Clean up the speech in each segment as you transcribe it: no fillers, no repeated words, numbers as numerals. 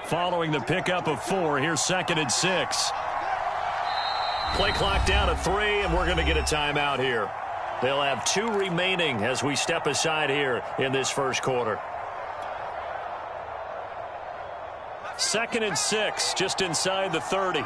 following the pickup of 4. Here's 2nd and 6. Play clock down to 3, and we're going to get a timeout here. They'll have 2 remaining as we step aside here in this first quarter. 2nd and 6, just inside the 30.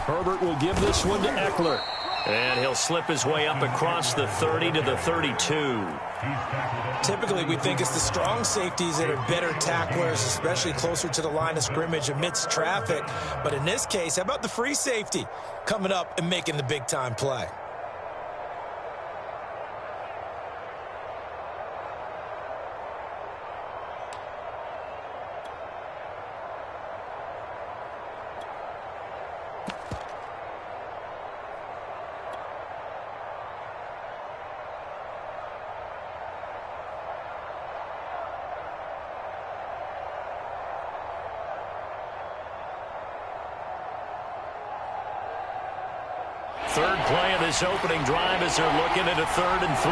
Herbert will give this one to Eckler. And he'll slip his way up across the 30 to the 32. Typically, we think it's the strong safeties that are better tacklers, especially closer to the line of scrimmage amidst traffic. But in this case, how about the free safety coming up and making the big-time play? Third play of this opening drive as they're looking at a 3rd and 3.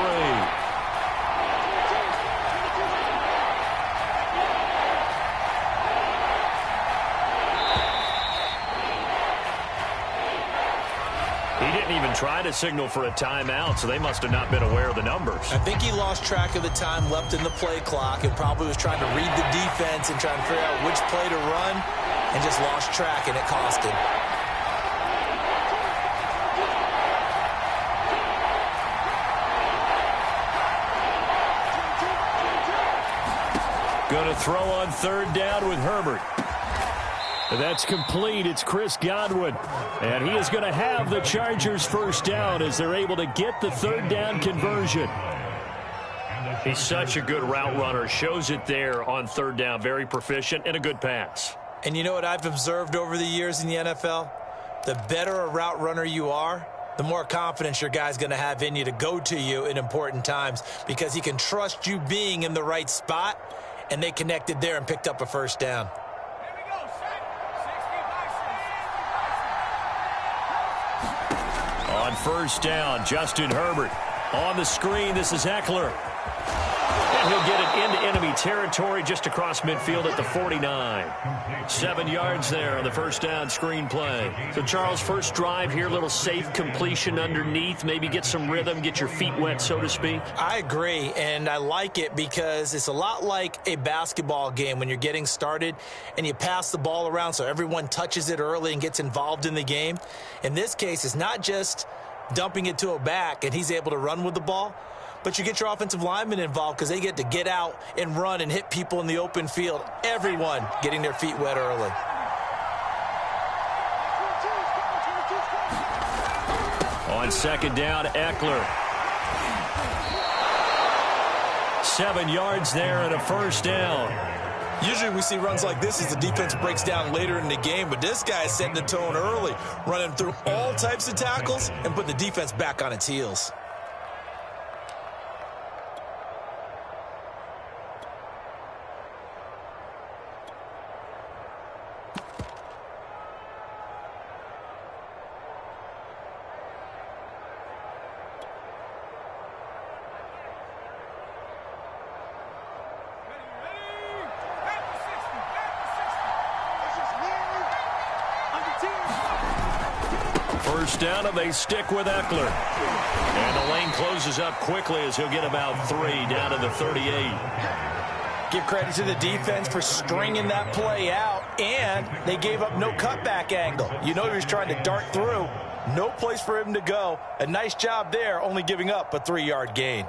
He didn't even try to signal for a timeout, so they must have not been aware of the numbers. I think he lost track of the time left in the play clock and probably was trying to read the defense and trying to figure out which play to run and just lost track, and it cost him. Going to throw on 3rd down with Herbert. That's complete. It's Chris Godwin. And he is going to have the Chargers first down as they're able to get the 3rd down conversion. He's such a good route runner. Shows it there on 3rd down. Very proficient and a good pass. And you know what I've observed over the years in the NFL? The better a route runner you are, the more confidence your guy's going to have in you to go to you in important times because he can trust you being in the right spot. And they connected there and picked up a first down. On 1st down, Justin Herbert. On the screen, this is Eckler. And he'll get it into enemy territory just across midfield at the 49. 7 yards there on the 1st down screen play. So, Charles, first drive here, little safe completion underneath. Maybe get some rhythm, get your feet wet, so to speak. I agree, and I like it because it's a lot like a basketball game when you're getting started and you pass the ball around so everyone touches it early and gets involved in the game. In this case, it's not just dumping it to a back and he's able to run with the ball, but you get your offensive linemen involved because they get to get out and run and hit people in the open field. Everyone getting their feet wet early. On 2nd down, Eckler. 7 yards there and a first down. Usually we see runs like this as the defense breaks down later in the game, but this guy is setting the tone early, running through all types of tackles and putting the defense back on its heels. First down, and they stick with Eckler. And the lane closes up quickly as he'll get about 3 down to the 38. Give credit to the defense for stringing that play out, and they gave up no cutback angle. You know he was trying to dart through. No place for him to go. A nice job there, only giving up a 3-yard gain.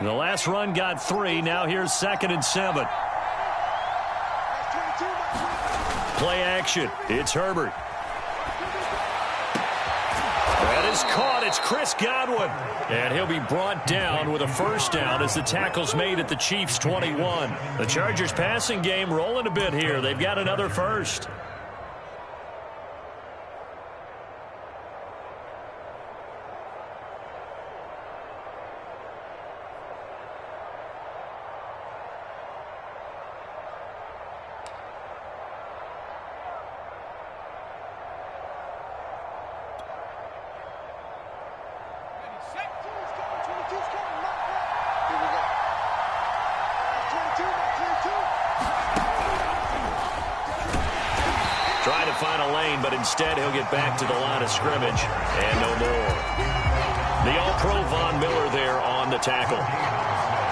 The last run got 3. Now here's 2nd and 7. Play action. It's Herbert. That is caught. It's Chris Godwin. And he'll be brought down with a first down as the tackle's made at the Chiefs' 21. The Chargers passing game rolling a bit here. They've got another first. Trying to find a lane, but instead he'll get back to the line of scrimmage. And no more. The All-Pro Von Miller there on the tackle.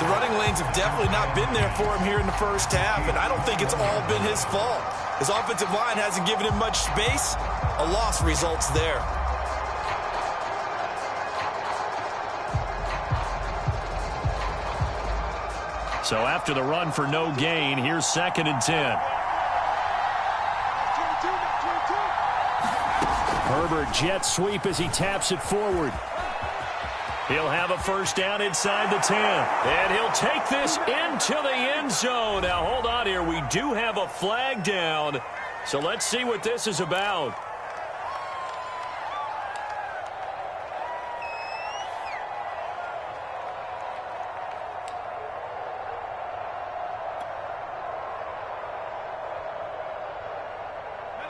The running lanes have definitely not been there for him here in the first half, and I don't think it's all been his fault. His offensive line hasn't given him much space. A loss results there. So after the run for no gain, here's 2nd and 10. Herbert jet sweep as he taps it forward. He'll have a first down inside the 10. And he'll take this into the end zone. Now, hold on here. We do have a flag down. So let's see what this is about.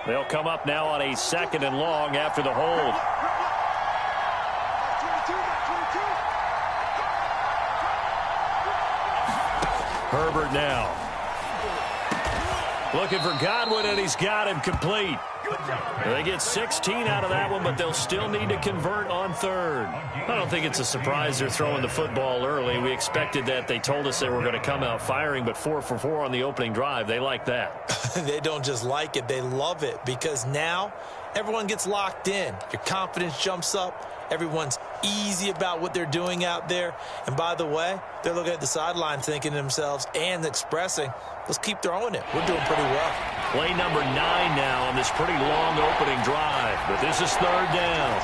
They'll come up now on a 2nd and long after the hold. Herbert now. Looking for Godwin, and he's got him complete. They get 16 out of that one, but they'll still need to convert on 3rd. I don't think it's a surprise they're throwing the football early. We expected that. They told us they were going to come out firing, but 4 for 4 on the opening drive. They like that. They don't just like it, they love it, because now everyone gets locked in. Your confidence jumps up. Everyone's easy about what they're doing out there. And by the way, they're looking at the sideline thinking to themselves and expressing, let's keep throwing it. We're doing pretty well. Play number 9 now on this pretty long opening drive. But this is 3rd down.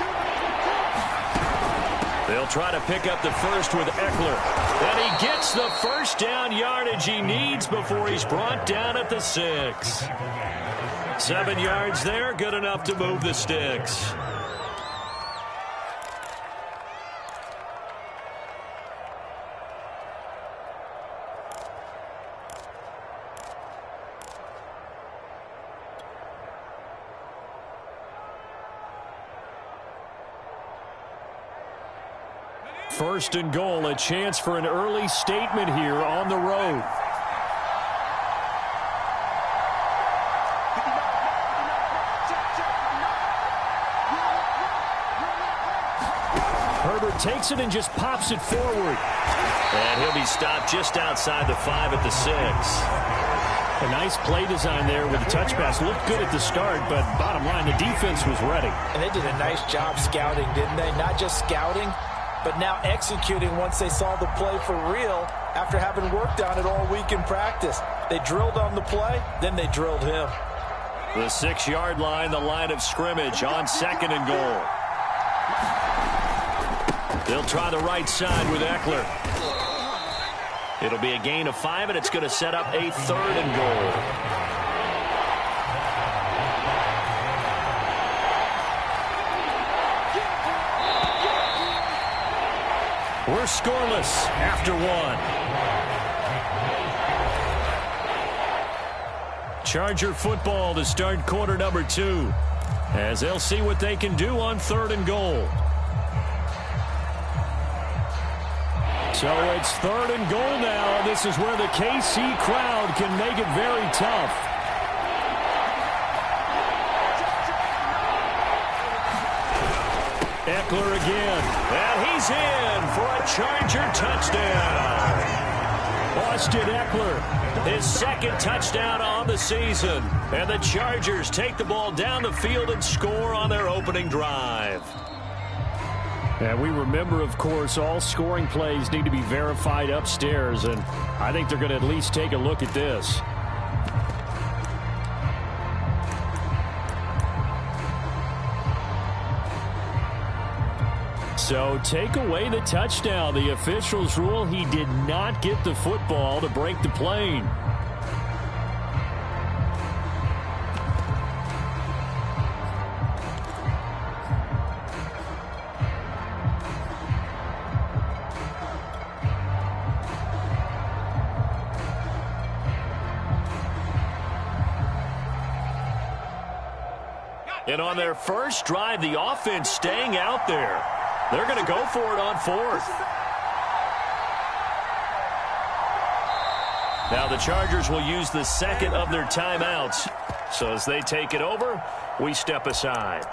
They'll try to pick up the first with Eckler. And he gets the first down yardage he needs before he's brought down at the 6. 7 yards there, good enough to move the sticks. First and goal, a chance for an early statement here on the road. Herbert takes it and just pops it forward. And he'll be stopped just outside the 5 at the 6. A nice play design there with the touch pass. Looked good at the start, but bottom line, the defense was ready. And they did a nice job scouting, didn't they? Not just scouting, but now executing once they saw the play for real after having worked on it all week in practice. They drilled on the play, then they drilled him. The 6-yard line, the line of scrimmage on 2nd and goal. They'll try the right side with Eckler. It'll be a gain of 5, and it's going to set up a 3rd and goal. We're scoreless after 1. Charger football to start quarter number 2, as they'll see what they can do on 3rd and goal. So it's 3rd and goal now. This is where the KC crowd can make it very tough. Eckler again. And he's in for a Charger touchdown. Austin Eckler, his 2nd touchdown on the season. And the Chargers take the ball down the field and score on their opening drive. And we remember, of course, all scoring plays need to be verified upstairs, and I think they're going to at least take a look at this. So take away the touchdown. The officials rule he did not get the football to break the plane. And on their first drive, the offense staying out there. They're going to go for it on 4th. Now the Chargers will use the 2nd of their timeouts. So as they take it over, we step aside.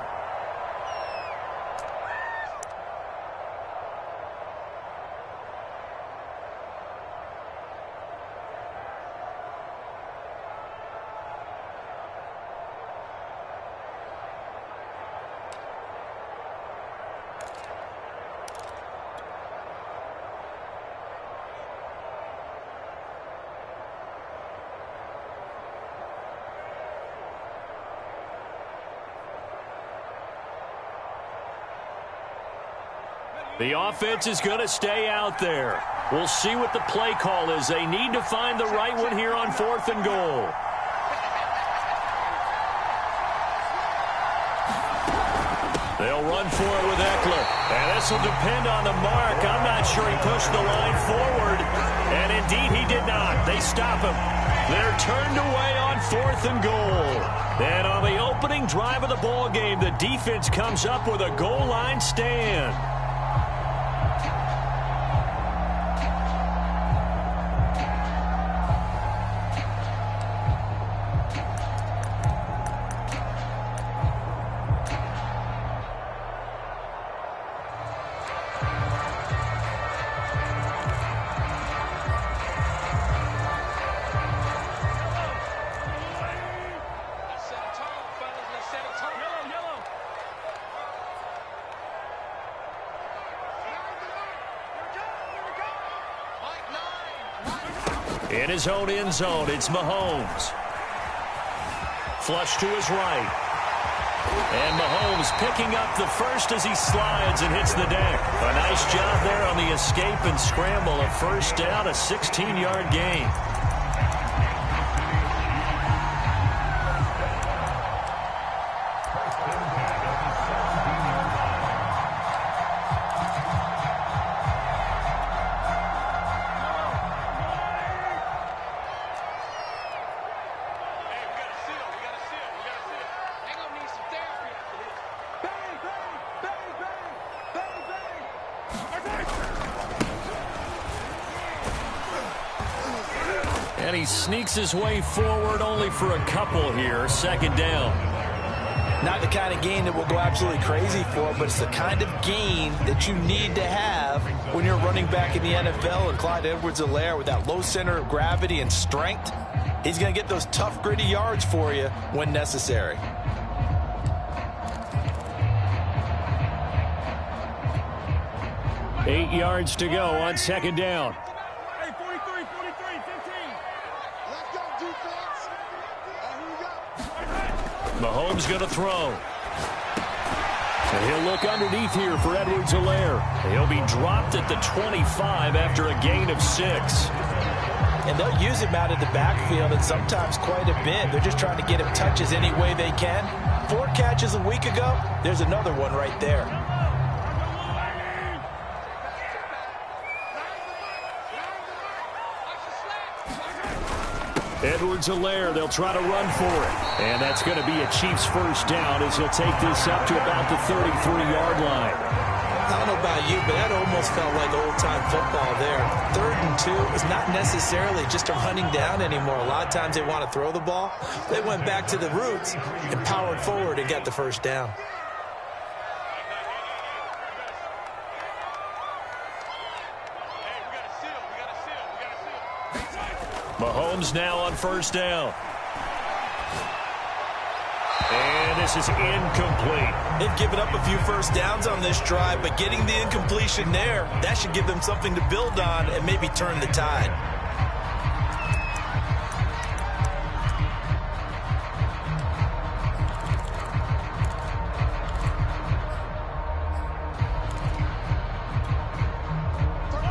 The offense is going to stay out there. We'll see what the play call is. They need to find the right one here on 4th and goal. They'll run for it with Eckler. And this will depend on the mark. I'm not sure he pushed the line forward. And indeed he did not. They stop him. They're turned away on 4th and goal. And on the opening drive of the ball game, the defense comes up with a goal line stand. In his own end zone, it's Mahomes. Flush to his right. And Mahomes picking up the first as he slides and hits the deck. A nice job there on the escape and scramble. A first down, a 16-yard gain. And he sneaks his way forward only for a couple here. 2nd down. Not the kind of gain that we'll go absolutely crazy for, but it's the kind of gain that you need to have when you're running back in the NFL. And Clyde Edwards-Helaire, with that low center of gravity and strength, he's going to get those tough, gritty yards for you when necessary. Eight yards to go on 2nd down. Mahomes going to throw. And he'll look underneath here for Edwards-Helaire. He'll be dropped at the 25 after a gain of 6. And they'll use him out of the backfield, and sometimes quite a bit. They're just trying to get him touches any way they can. 4 catches a week ago. There's another one right there. Edwards-Helaire, they'll try to run for it. And that's going to be a Chiefs first down as he'll take this up to about the 33-yard line. I don't know about you, but that almost felt like old-time football there. 3rd and 2 is not necessarily just a running down anymore. A lot of times they want to throw the ball. They went back to the roots and powered forward and got the first down. Mahomes now on 1st down. And this is incomplete. They've given up a few first downs on this drive, but getting the incompletion there, that should give them something to build on and maybe turn the tide.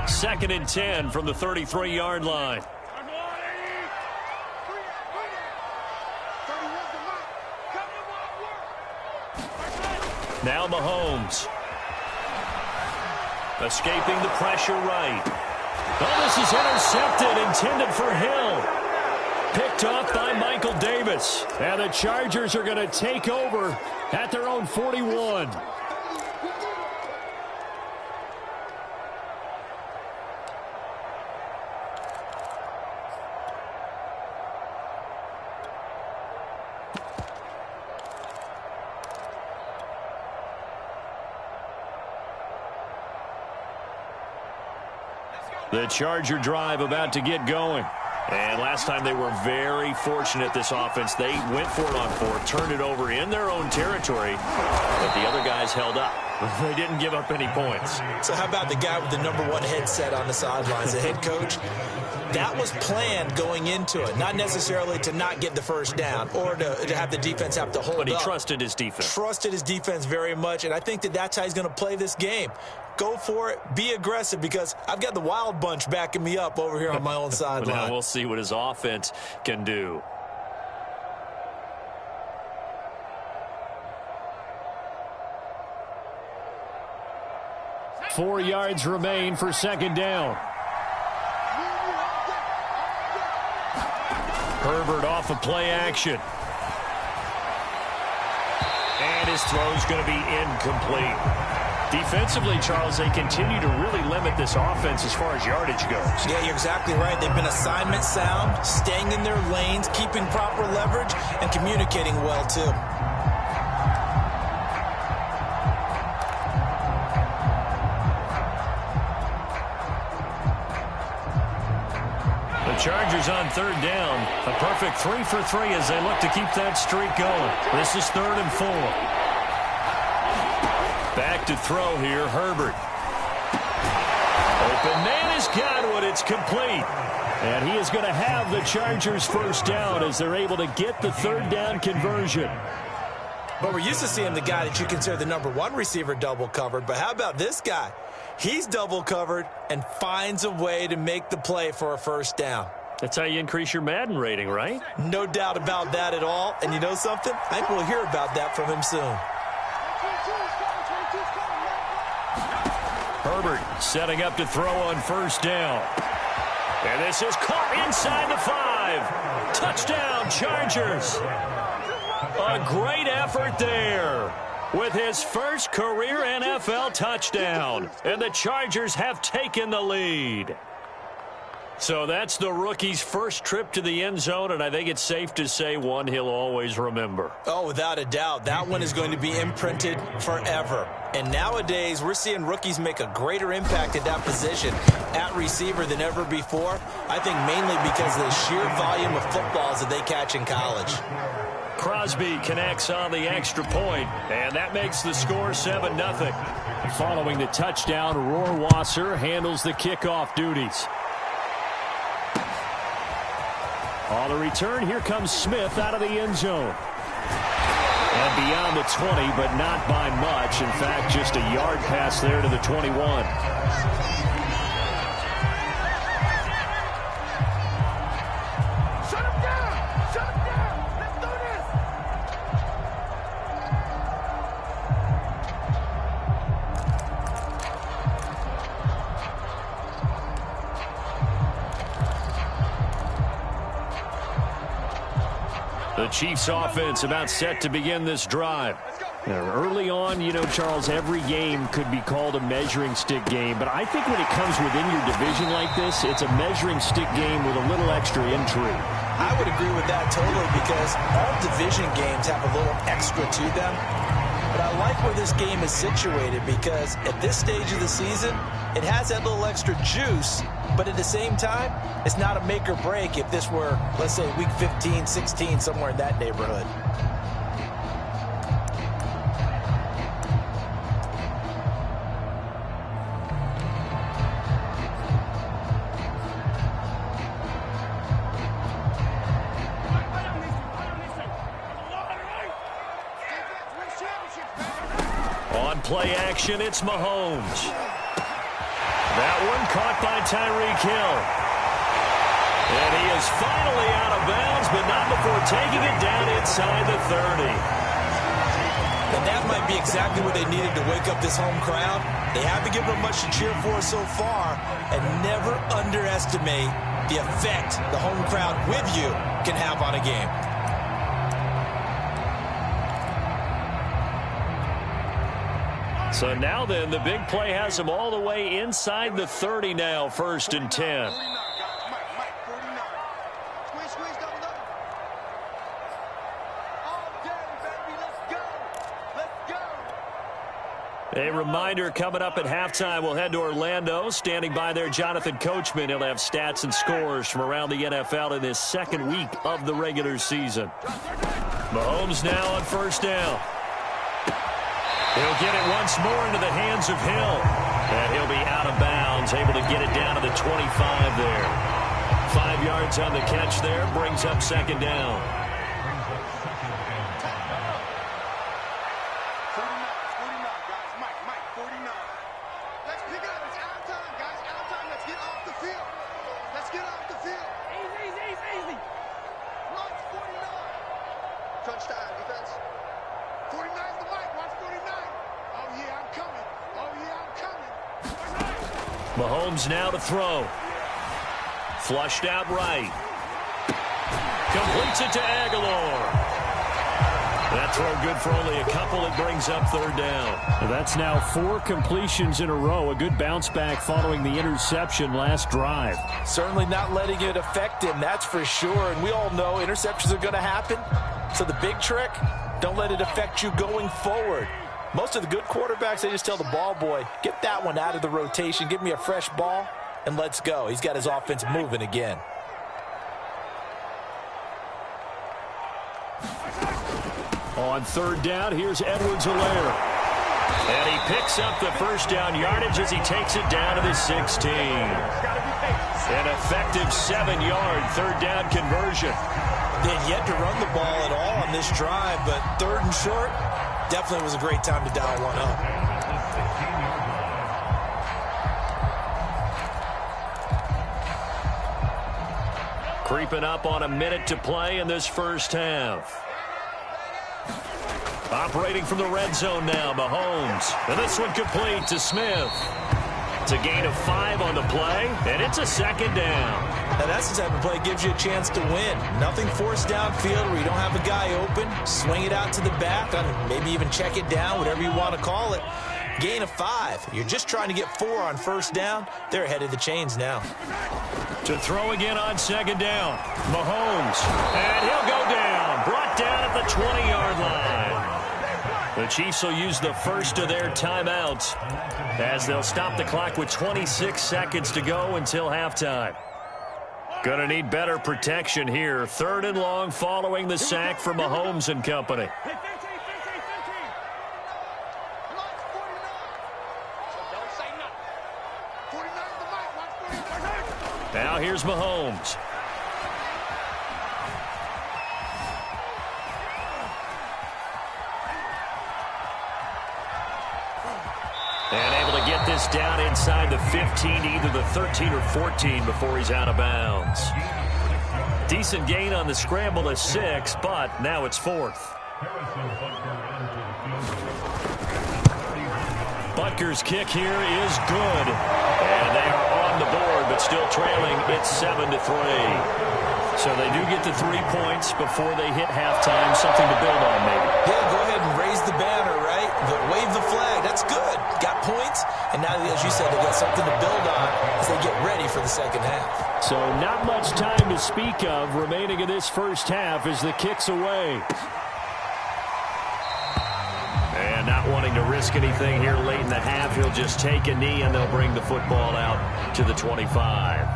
Second and 10 from the 33-yard line. Now Mahomes. Escaping the pressure right. Oh, this is intercepted, intended for Hill. Picked off by Michael Davis. And the Chargers are going to take over at their own 41. The Charger drive about to get going. And last time they were very fortunate, this offense. They went for it on fourth, turned it over in their own territory, but the other guys held up. They didn't give up any points. So how about the guy with the #1 headset on the sidelines, the head coach? That was planned going into it, not necessarily to not get the first down or to have the defense have to hold up. But he trusted his defense. Trusted his defense very much, and I think that's how he's going to play this game. Go for it. Be aggressive, because I've got the Wild Bunch backing me up over here on my own sideline. Now we'll see what his offense can do. Four yards remain for second down. Herbert off of play action. And his throw's going to be incomplete. Defensively, Charles, they continue to really limit this offense as far as yardage goes. Yeah, you're exactly right. They've been assignment sound, staying in their lanes, keeping proper leverage, and communicating well, too. The Chargers on third down. A perfect 3 for 3 as they look to keep that streak going. This is 3rd and 4. Back to throw here, Herbert. Open man has got one. It's complete. And he is going to have the Chargers first down as they're able to get the third down conversion. But we're used to seeing the guy that you consider the #1 receiver double covered. But how about this guy? He's double covered and finds a way to make the play for a first down. That's how you increase your Madden rating, right? No doubt about that at all. And you know something? I think we'll hear about that from him soon. Herbert setting up to throw on first down. And this is caught inside the 5. Touchdown, Chargers. A great effort there with his first career NFL touchdown. And the Chargers have taken the lead. So that's the rookie's first trip to the end zone, and I think it's safe to say one he'll always remember. Oh, without a doubt. That one is going to be imprinted forever. And nowadays, we're seeing rookies make a greater impact at that position at receiver than ever before. I think mainly because of the sheer volume of footballs that they catch in college. Crosby connects on the extra point, and that makes the score 7-0. Following the touchdown, Rohrwasser handles the kickoff duties. On the return, here comes Smith out of the end zone. And beyond the 20, but not by much. In fact, just a yard pass there to the 21. The Chiefs offense about set to begin this drive. Now, early on, you know, Charles, every game could be called a measuring stick game, but I think when it comes within your division like this, it's a measuring stick game with a little extra intrigue. I would agree with that totally, because all division games have a little extra to them. But I like where this game is situated, because at this stage of the season, it has that little extra juice, but at the same time, it's not a make or break if this were, let's say, week 15, 16, somewhere in that neighborhood. On play action, it's Mahomes. That one caught by Tyreek Hill. And he is finally out of bounds, but not before taking it down inside the 30. And that might be exactly what they needed to wake up this home crowd. They haven't given them much to cheer for so far, and never underestimate the effect the home crowd with you can have on a game. So now then, the big play has him all the way inside the 30 now, 1st and 10. A reminder coming up at halftime, we'll head to Orlando. Standing by there, Jonathan Coachman. He'll have stats and scores from around the NFL in this second week of the regular season. Mahomes now on first down. He'll get it once more into the hands of Hill. And he'll be out of bounds, able to get it down to the 25 there. 5 yards on the catch there, brings up second down. Mahomes now to throw. Flushed out right. Completes it to Aguilar. That throw good for only a couple. It brings up third down. Well, that's now 4 completions in a row. A good bounce back following the interception last drive. Certainly not letting it affect him, that's for sure. And we all know interceptions are going to happen. So the big trick, don't let it affect you going forward. Most of the good quarterbacks, they just tell the ball boy, get that one out of the rotation, give me a fresh ball, and let's go. He's got his offense moving again. On third down, here's Edwards-Helaire. And he picks up the first down yardage as he takes it down to the 16. An effective 7-yard third down conversion. They had yet to run the ball at all on this drive, but third and short, definitely was a great time to dial one up. Creeping up on a minute to play in this first half. Operating from the red zone now, Mahomes. And this one complete to Smith. It's a gain of 5 on the play, and it's a second down. Now that's the type of play that gives you a chance to win. Nothing forced downfield where you don't have a guy open. Swing it out to the back, maybe even check it down, whatever you want to call it. Gain of 5. You're just trying to get 4 on first down. They're ahead of the chains now. To throw again on second down. Mahomes. And he'll go down. Brought down at the 20-yard line. The Chiefs will use the first of their timeouts as they'll stop the clock with 26 seconds to go until halftime. Gonna need better protection here. Third and long following the sack from Mahomes and company. Now here's Mahomes. And able to get this down inside the 15, either the 13 or 14 before he's out of bounds. Decent gain on the scramble to 6, but now it's 4th. Butker's kick here is good. And they are on the board, but still trailing. It's 7-3. So they do get the 3 points before they hit halftime. Something to build on, maybe. Yeah, go ahead and raise the banner, right? But wave the flag. That's good. Got points. And now, as you said, they got something to build on as they get ready for the second half. So not much time to speak of remaining in this first half as the kick's away. And not wanting to risk anything here late in the half, he'll just take a knee and they'll bring the football out to the 25.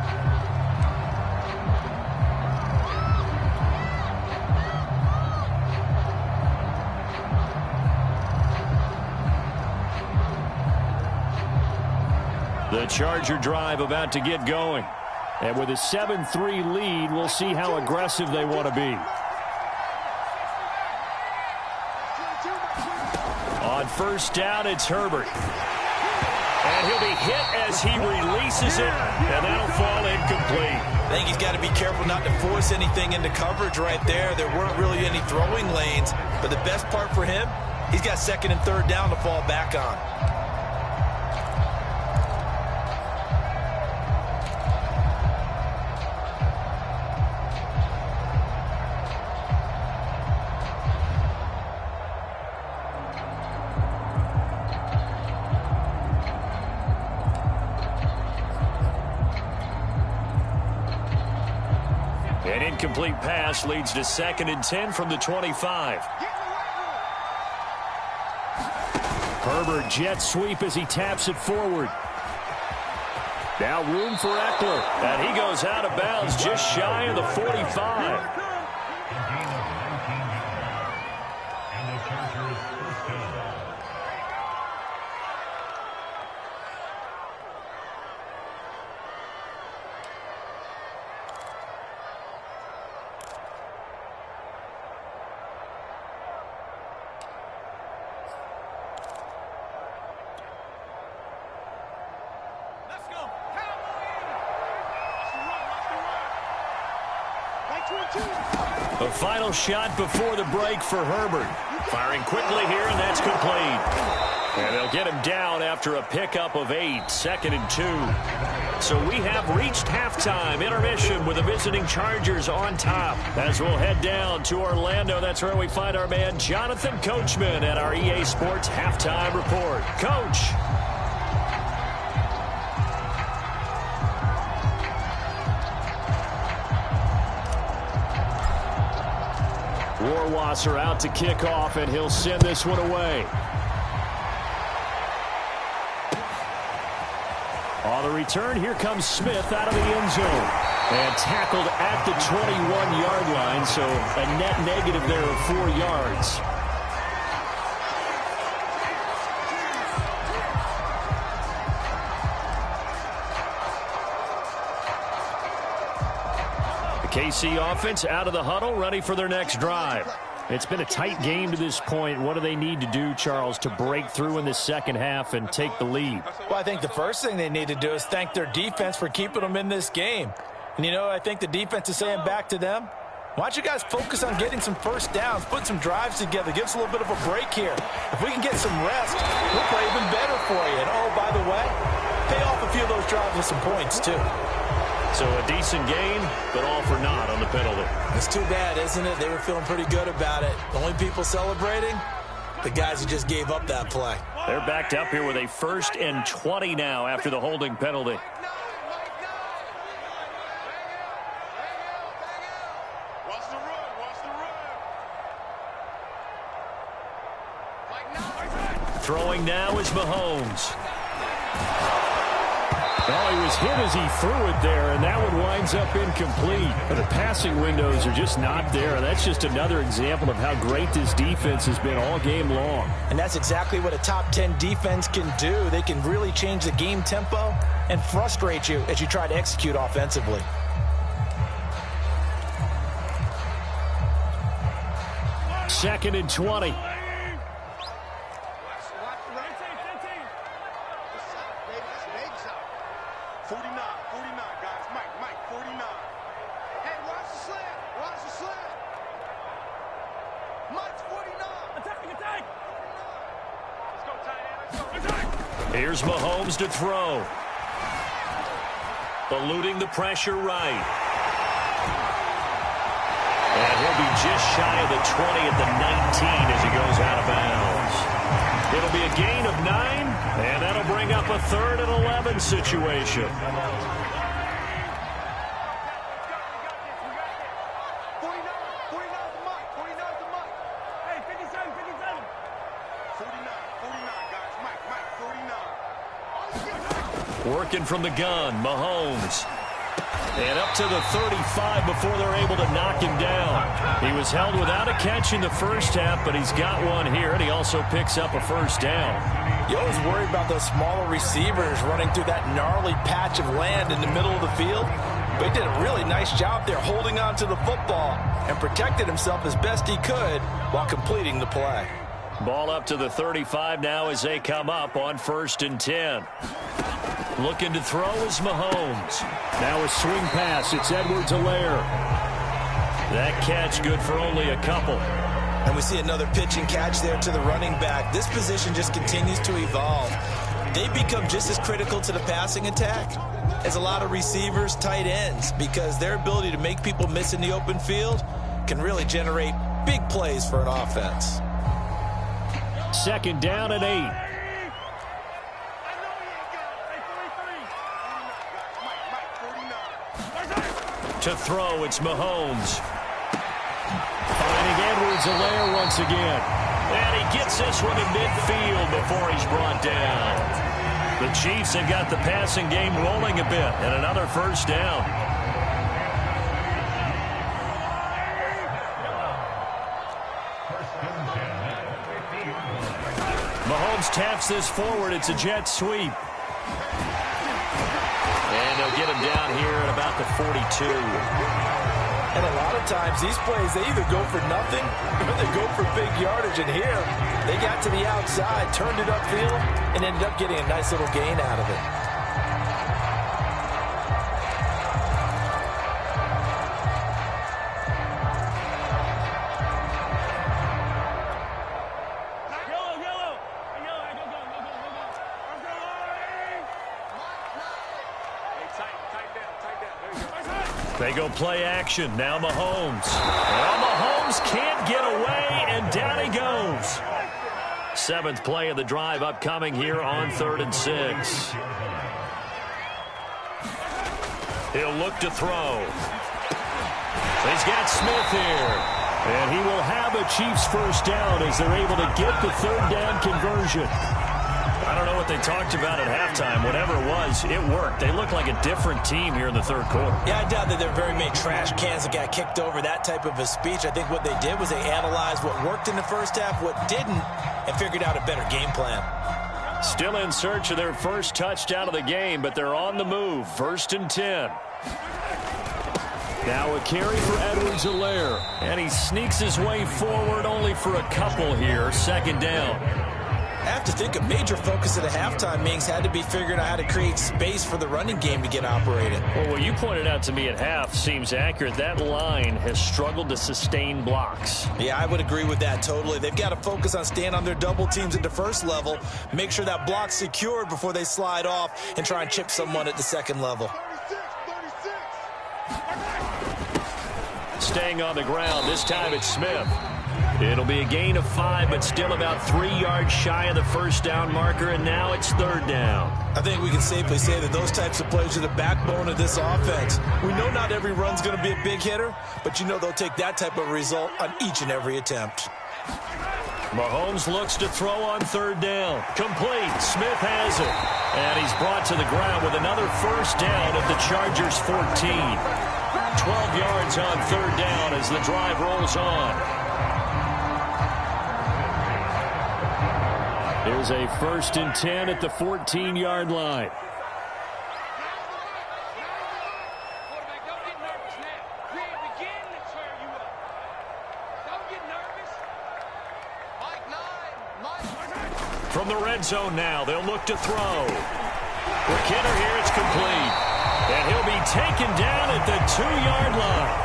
The Charger drive about to get going. And with a 7-3 lead, we'll see how aggressive they want to be. On first down, it's Herbert. And he'll be hit as he releases it, and that'll fall incomplete. I think he's got to be careful not to force anything into coverage right there. There weren't really any throwing lanes, but the best part for him, he's got second and third down to fall back on. An incomplete pass leads to 2nd and 10 from the 25. Herbert jet sweep as he taps it forward. Now room for Eckler. And he goes out of bounds just shy of the 45. The final shot before the break for Herbert. Firing quickly here, and that's complete. And they'll get him down after a pickup of 8, 2nd and 2. So we have reached halftime, intermission with the visiting Chargers on top. As we'll head down to Orlando, that's where we find our man Jonathan Coachman at our EA Sports Halftime Report. Coach. Warwasser out to kick off, and he'll send this one away. On the return, here comes Smith out of the end zone. And tackled at the 21-yard line, so a net negative there of 4 yards. KC offense out of the huddle, ready for their next drive. It's been a tight game to this point. What do they need to do, Charles, to break through in the second half and take the lead? Well, I think the first thing they need to do is thank their defense for keeping them in this game. And, you know, I think the defense is saying back to them, why don't you guys focus on getting some first downs, put some drives together, give us a little bit of a break here. If we can get some rest, we'll play even better for you. And, oh, by the way, pay off a few of those drives with some points, too. So a decent gain, but all for naught on the penalty. It's too bad, isn't it? They were feeling pretty good about it. The only people celebrating, the guys who just gave up that play. They're backed up here with a 1st and 20 now after the holding penalty. Throwing now is Mahomes. Oh, he was hit as he threw it there, and that one winds up incomplete. But the passing windows are just not there. That's just another example of how great this defense has been all game long. And that's exactly what a top 10 defense can do. They can really change the game tempo and frustrate you as you try to execute offensively. Second and 20. Here's Mahomes to throw. Eluding the pressure right. And he'll be just shy of the 20 at the 19 as he goes out of bounds. It'll be a gain of 9, and that'll bring up a 3rd and 11 situation. Working from the gun, Mahomes. And up to the 35 before they're able to knock him down. He was held without a catch in the first half, but he's got one here, and he also picks up a 1st down. You always worry about those smaller receivers running through that gnarly patch of land in the middle of the field. But he did a really nice job there holding on to the football and protected himself as best he could while completing the play. Ball up to the 35 now as they come up on 1st and 10. Looking to throw is Mahomes. Now a swing pass. It's Edwards-Helaire. That catch good for only a couple. And we see another pitch and catch there to the running back. This position just continues to evolve. They become just as critical to the passing attack as a lot of receivers, tight ends, because their ability to make people miss in the open field can really generate big plays for an offense. 2nd down and 8. To throw, it's Mahomes. Finding Edwards-Helaire once again. And he gets this one in midfield before he's brought down. The Chiefs have got the passing game rolling a bit, and another first down. Mahomes taps this forward. It's a jet sweep. And they'll get him down here at about the 42. And a lot of times, these plays, they either go for nothing or they go for big yardage. And here, they got to the outside, turned it upfield, and ended up getting a nice little gain out of it. They go play action. Now Mahomes. Well, Mahomes can't get away, and down he goes. 7th play of the drive upcoming here on 3rd and 6. He'll look to throw. He's got Smith here. And he will have a Chiefs first down as they're able to get the 3rd down conversion. I don't know what they talked about at halftime. Whatever it was, it worked. They look like a different team here in the 3rd quarter. Yeah, I doubt that there are very many trash cans that got kicked over, that type of a speech. I think what they did was they analyzed what worked in the first half, what didn't, and figured out a better game plan. Still in search of their first touchdown of the game, but they're on the move. 1st and 10. Now a carry for Edwards-Helaire. And he sneaks his way forward only for a couple here. 2nd down. I have to think a major focus at a halftime means had to be figuring out how to create space for the running game to get operated. Well, what you pointed out to me at half seems accurate. That line has struggled to sustain blocks. Yeah, I would agree with that totally. They've got to focus on staying on their double teams at the first level, make sure that block's secured before they slide off and try and chip someone at the 2nd level. Staying on the ground, this time it's Smith. It'll be a gain of 5, but still about 3 yards shy of the first down marker, and now it's 3rd down. I think we can safely say that those types of plays are the backbone of this offense. We know not every run's going to be a big hitter, but you know they'll take that type of result on each and every attempt. Mahomes looks to throw on 3rd down. Complete. Smith has it. And he's brought to the ground with another first down at the Chargers' 14. 12 yards on 3rd down as the drive rolls on. Here's a 1st and 10 at the 14-yard line. From the red zone now, they'll look to throw. For Kidder here, it's complete. And he'll be taken down at the 2-yard line.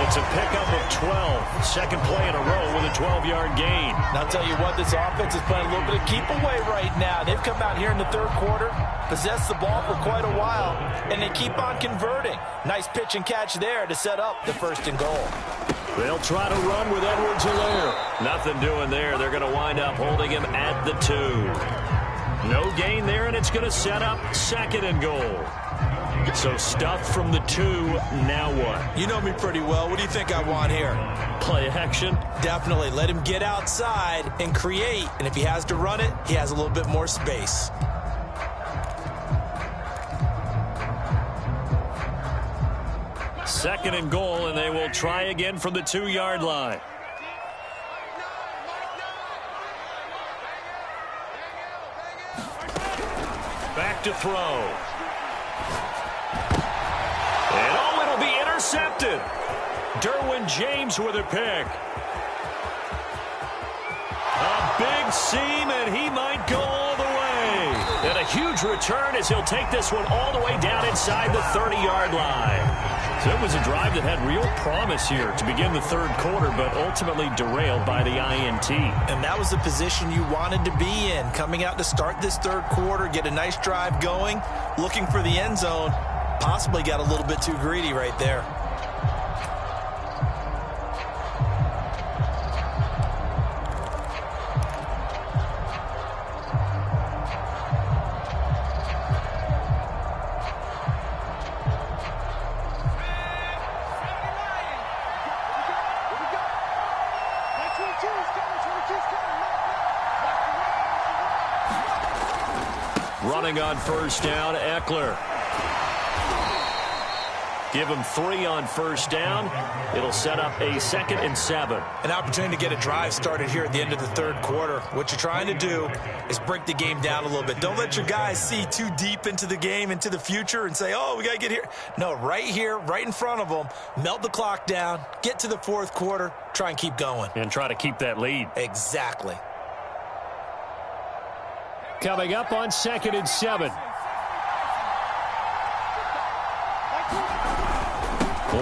It's a pickup of 12. 2nd play in a row with a 12-yard gain. And I'll tell you what, this offense is playing a little bit of keep away right now. They've come out here in the 3rd quarter, possessed the ball for quite a while, and they keep on converting. Nice pitch and catch there to set up the 1st and goal. They'll try to run with Edwards-Helaire. Nothing doing there. They're going to wind up holding him at the 2. No gain there, and it's going to set up 2nd and goal. So stuff from the 2, now what? You know me pretty well. What do you think I want here? Play action? Definitely. Let him get outside and create. And if he has to run it, he has a little bit more space. Second and goal, and they will try again from the 2-yard line. Back to throw. And oh, it'll be intercepted. Derwin James with a pick. A big seam, and he might go all the way. And a huge return as he'll take this one all the way down inside the 30-yard line. So it was a drive that had real promise here to begin the 3rd quarter, but ultimately derailed by the INT. And that was the position you wanted to be in, coming out to start this 3rd quarter, get a nice drive going, looking for the end zone. Possibly got a little bit too greedy right there. Running on first down, Eckler. Give him 3 on first down. It'll set up a 2nd and 7. An opportunity to get a drive started here at the end of the third quarter. What you're trying to do is break the game down a little bit. Don't let your guys see too deep into the game, into the future, and say, oh, we got to get here. No, right here, right in front of them, melt the clock down, get to the fourth quarter, try and keep going. And try to keep that lead. Exactly. Coming up on 2nd and 7.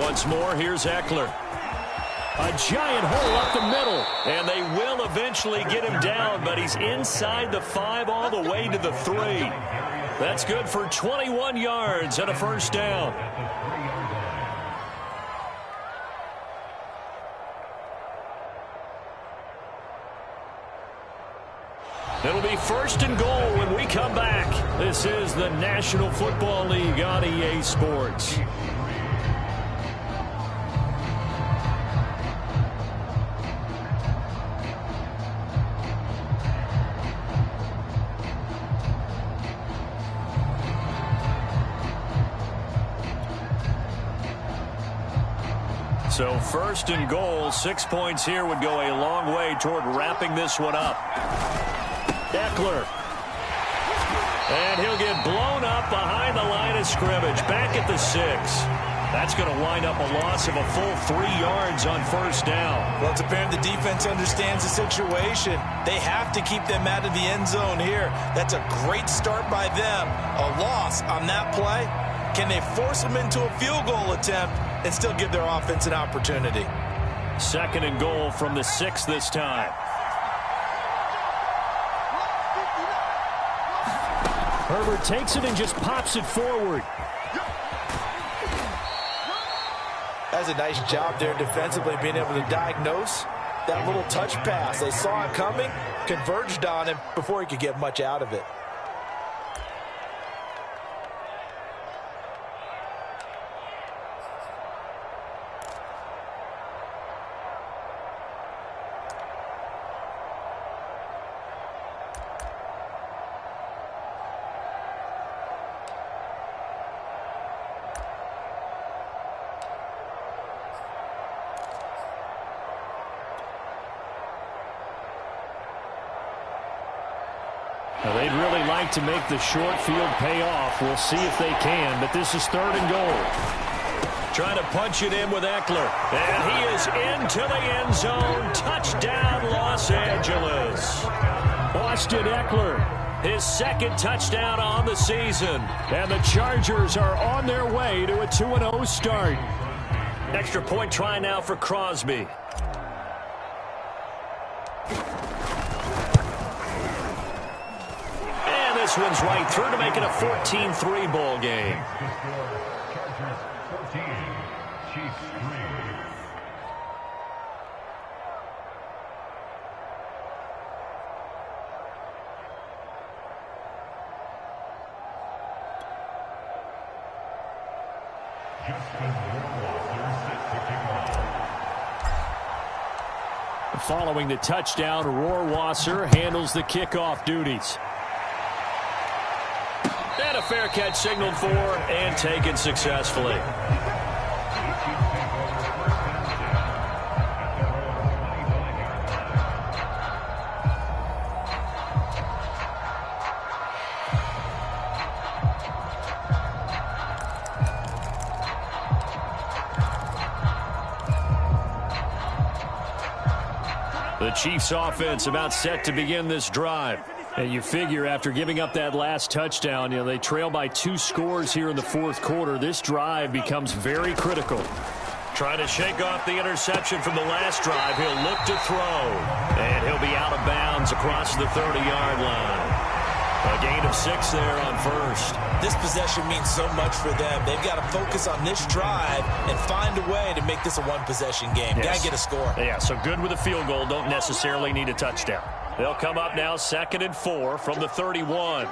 Once more, here's Eckler. A giant hole up the middle. And they will eventually get him down, but he's inside the 5 all the way to the 3. That's good for 21 yards and a first down. It'll be 1st and goal when we come back. This is the National Football League on EA Sports. So 1st and goal, 6 points here would go a long way toward wrapping this one up. Eckler. And he'll get blown up behind the line of scrimmage, back at the 6. That's going to wind up a loss of a full 3 yards on first down. Well, it's apparent the defense understands the situation. They have to keep them out of the end zone here. That's a great start by them. A loss on that play. Can they force them into a field goal attempt and still give their offense an opportunity? 2nd and goal from the 6 this time. Herbert takes it and just pops it forward. That's a nice job there defensively, being able to diagnose that little touch pass. They saw it coming, converged on him before he could get much out of it. They'd really like to make the short field pay off. We'll see if they can, but this is 3rd and goal. Trying to punch it in with Eckler. And he is into the end zone. Touchdown, Los Angeles. Austin Eckler, his 2nd touchdown on the season. And the Chargers are on their way to a 2-0 start. Extra point try now for Crosby. This one's right through to make it a 14-3 ball game. Following the touchdown, Rohrwasser handles the kickoff duties. And a fair catch signaled for and taken successfully. The Chiefs offense about set to begin this drive. And you figure after giving up that last touchdown, they trail by 2 scores here in the fourth quarter. This drive becomes very critical. Trying to shake off the interception from the last drive. He'll look to throw. And he'll be out of bounds across the 30-yard line. A gain of 6 there on first. This possession means so much for them. They've got to focus on this drive and find a way to make this a one-possession game. Yes. Got to get a score. Yeah, so good with a field goal. Don't necessarily need a touchdown. They'll come up now 2nd and 4 from the 31.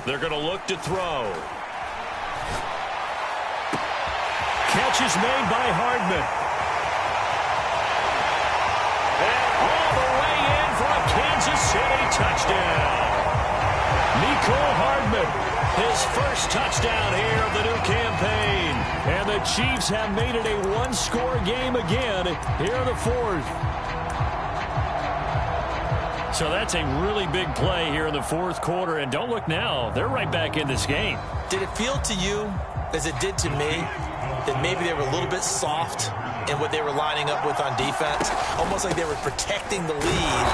They're going to look to throw. catch is made by Hardman. And all the way in for a Kansas City touchdown. Mecole Hardman, his first touchdown here of the new campaign. And the Chiefs have made it a one-score game again here in the fourth. So that's a really big play here in the fourth quarter. And don't look now, they're right back in this game. Did it feel to you, as it did to me, that maybe they were a little bit soft in what they were lining up with on defense? Almost like they were protecting the lead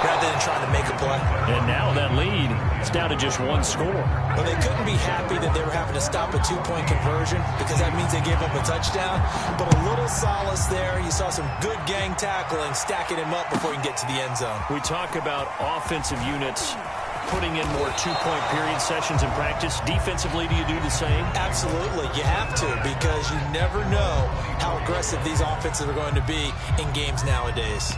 rather than trying to make a play. And now that lead is down to just one score. Well, they couldn't be happy that they were having to stop a two-point conversion because that means they gave up a touchdown. But a little solace there. You saw some good gang tackling, stacking him up before you can get to the end zone. We talk about offensive units putting in more two-point period sessions in practice. Defensively, do you do the same? Absolutely. You have to, because you never know how aggressive these offenses are going to be in games nowadays.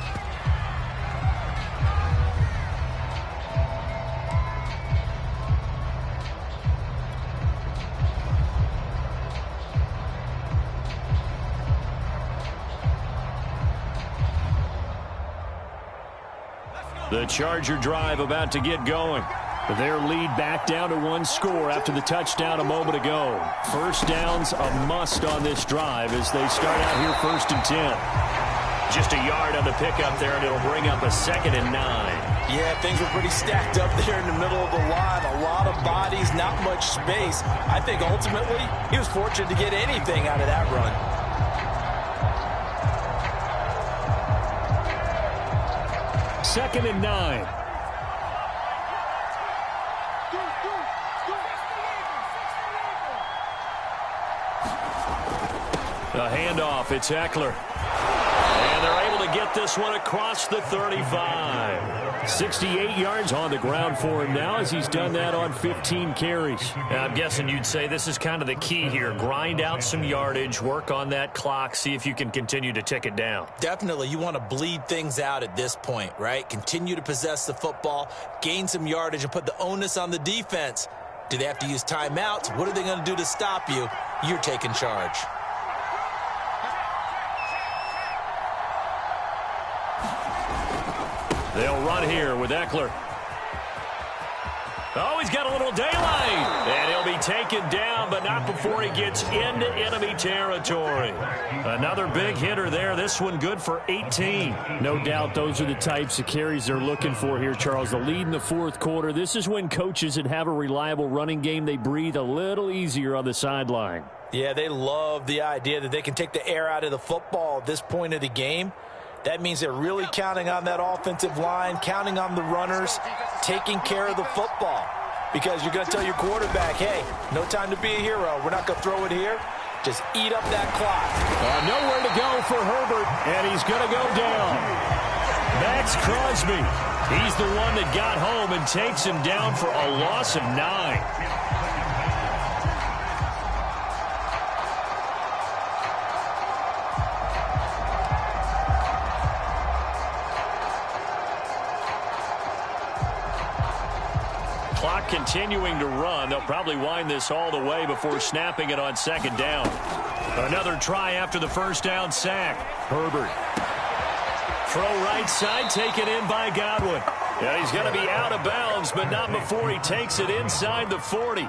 The Charger drive about to get going. Their lead back down to one score after the touchdown a moment ago. First down's a must on this drive as they start out here 1st and 10. Just a yard on the pickup there, and it'll bring up a 2nd and 9. Yeah, things were pretty stacked up there in the middle of the line. A lot of bodies, not much space. I think ultimately he was fortunate to get anything out of that run. Second and 9. The handoff, it's Eckler. And they're able to get this one across the 35. 68 yards on the ground for him now as he's done that on 15 carries. I'm guessing you'd say this is kind of the key here. Grind out some yardage, work on that clock, see if you can continue to tick it down. Definitely, you want to bleed things out at this point, right? Continue to possess the football, gain some yardage, and put the onus on the defense. Do they have to use timeouts? What are they going to do to stop you? You're taking charge. They'll run here with Eckler. Oh, he's got a little daylight. And he'll be taken down, but not before he gets into enemy territory. Another big hitter there. This one good for 18. No doubt those are the types of carries they're looking for here, Charles. The lead in the fourth quarter. This is when coaches that have a reliable running game, they breathe a little easier on the sideline. Yeah, they love the idea that they can take the air out of the football at this point of the game. That means they're really counting on that offensive line, counting on the runners, taking care of the football. Because you're going to tell your quarterback, hey, no time to be a hero. We're not going to throw it here. Just eat up that clock. Nowhere to go for Herbert, and he's going to go down. Max Crosby. He's the one that got home and takes him down for a loss of 9. Clock continuing to run. They'll probably wind this all the way before snapping it on 2nd down. Another try after the first down sack. Herbert. Throw right side, taken in by Godwin. Yeah, he's going to be out of bounds, but not before he takes it inside the 40.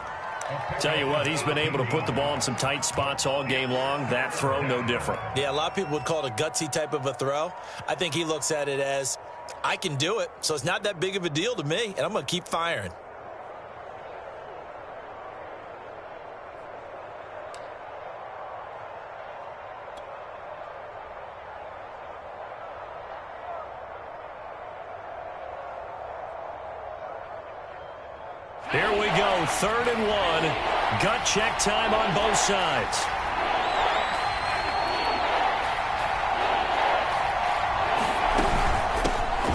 Tell you what, he's been able to put the ball in some tight spots all game long. That throw, no different. Yeah, a lot of people would call it a gutsy type of a throw. I think he looks at it as, I can do it, so it's not that big of a deal to me, and I'm going to keep firing. Here we go, 3rd and 1. Gut check time on both sides.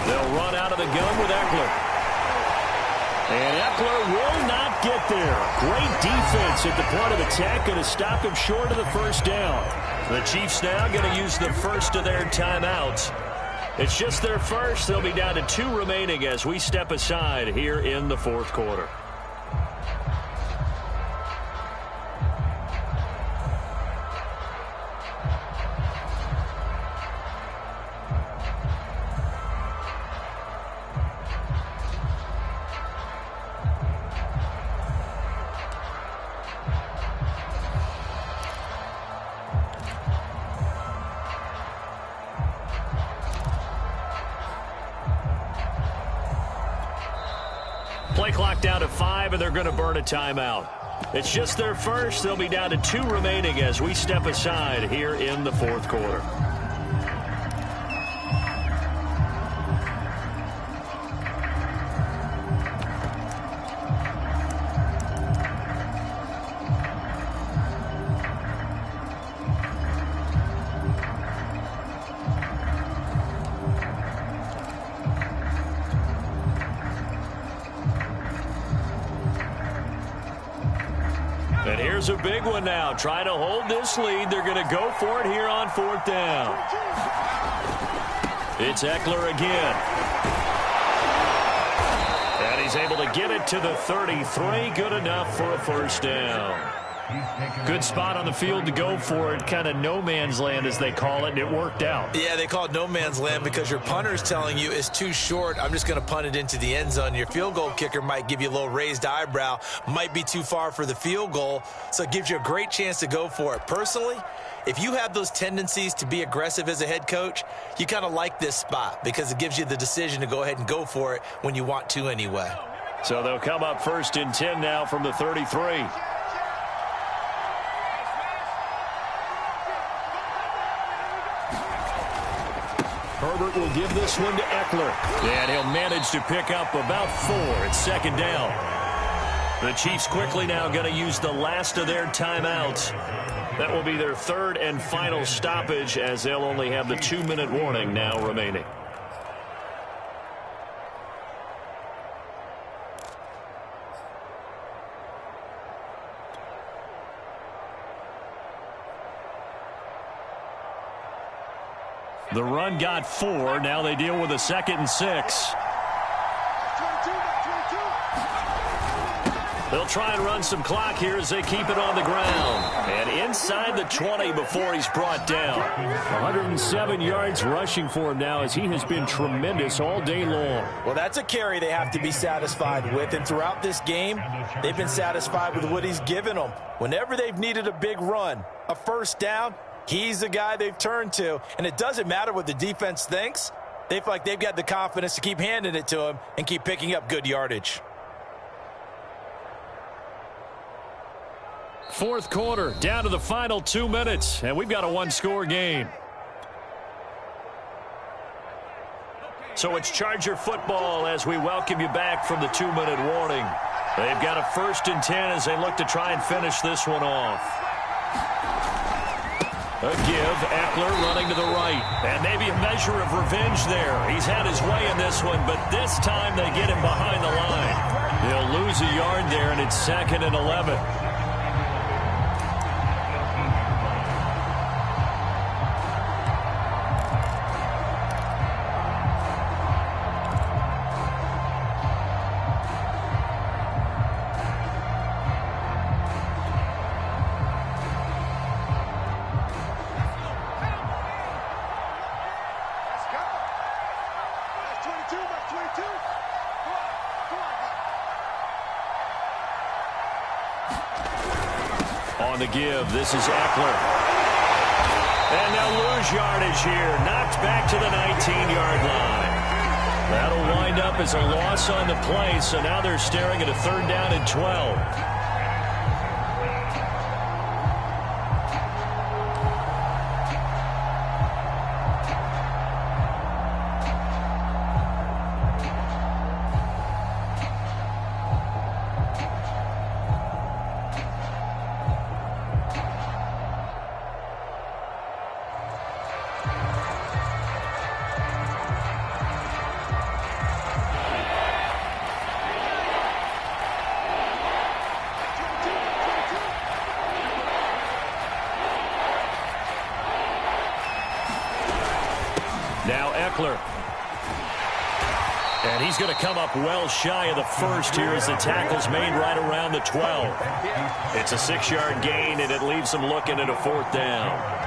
They'll run out of the gun with Eckler. And Eckler will not get there. Great defense at the point of attack, going to stop him short of the first down. The Chiefs now going to use the first of their timeouts. It's just their first. They'll be down to 2 remaining as we step aside here in the fourth quarter. clock down to 5, and they're going to burn a timeout. It's just their first. They'll be down to 2 remaining as we step aside here in the fourth quarter. And here's a big one now. Trying to hold this lead. They're going to go for it here on 4th down. It's Eckler again. And he's able to get it to the 33. Good enough for a first down. Good spot on the field to go for it. Kind of no man's land, as they call it, and it worked out. Yeah, they call it no man's land because your punter's telling you it's too short. I'm just going to punt it into the end zone. Your field goal kicker might give you a little raised eyebrow. Might be too far for the field goal, so it gives you a great chance to go for it. Personally, if you have those tendencies to be aggressive as a head coach, you kind of like this spot because it gives you the decision to go ahead and go for it when you want to anyway. So they'll come up 1st and 10 now from the 33. Herbert will give this one to Eckler. And he'll manage to pick up about 4. It's 2nd down. The Chiefs quickly now going to use the last of their timeouts. That will be their 3rd and final stoppage, as they'll only have the 2-minute warning now remaining. The run got 4. Now they deal with a 2nd and 6. They'll try and run some clock here as they keep it on the ground. And inside the 20 before he's brought down. 107 yards rushing for him now, as he has been tremendous all day long. Well, that's a carry they have to be satisfied with. And throughout this game, they've been satisfied with what he's given them. Whenever they've needed a big run, a first down, he's the guy they've turned to. And it doesn't matter what the defense thinks. They feel like they've got the confidence to keep handing it to him and keep picking up good yardage. 4th quarter, down to the final 2 minutes, and we've got a 1-score game. So it's Charger football as we welcome you back from the 2-minute warning. They've got a 1st and 10 as they look to try and finish this one off. A give, Eckler running to the right. And maybe a measure of revenge there. He's had his way in this one, but this time they get him behind the line. He'll lose a yard there, and it's 2nd and 11. On the give, this is Eckler. And they'll lose yardage here. Knocked back to the 19-yard line. That'll wind up as a loss on the play, so now they're staring at a 3rd down and 12. Now Eckler. And he's going to come up well shy of the 1st here as the tackle's made right around the 12. It's a 6-yard gain, and it leaves them looking at a 4th down.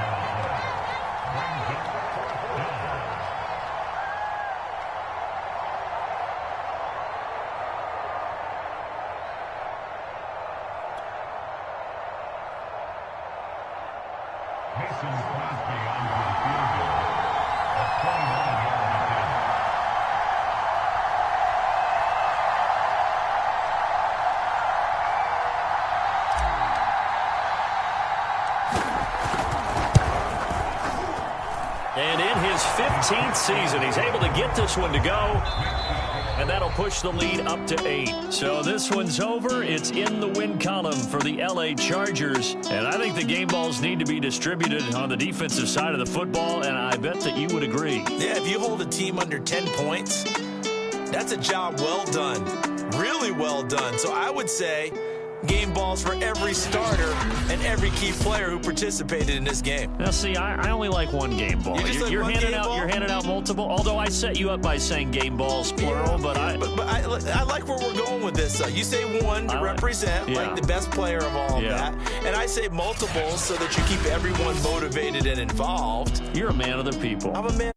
And in his 15th season, he's able to get this one to go. And that'll push the lead up to 8. So this one's over. It's in the win column for the L.A. Chargers. And I think the game balls need to be distributed on the defensive side of the football, and I bet that you would agree. Yeah, if you hold a team under 10 points, that's a job well done. Really well done. So I would say game balls for every starter and every key player who participated in this game. Now, see, I only like one game ball. You're handing out multiple. Although I set you up by saying game balls plural, but I like where we're going with this. You say one to represent like the best player of all of that, and I say multiples so that you keep everyone motivated and involved. You're a man of the people. I'm a man.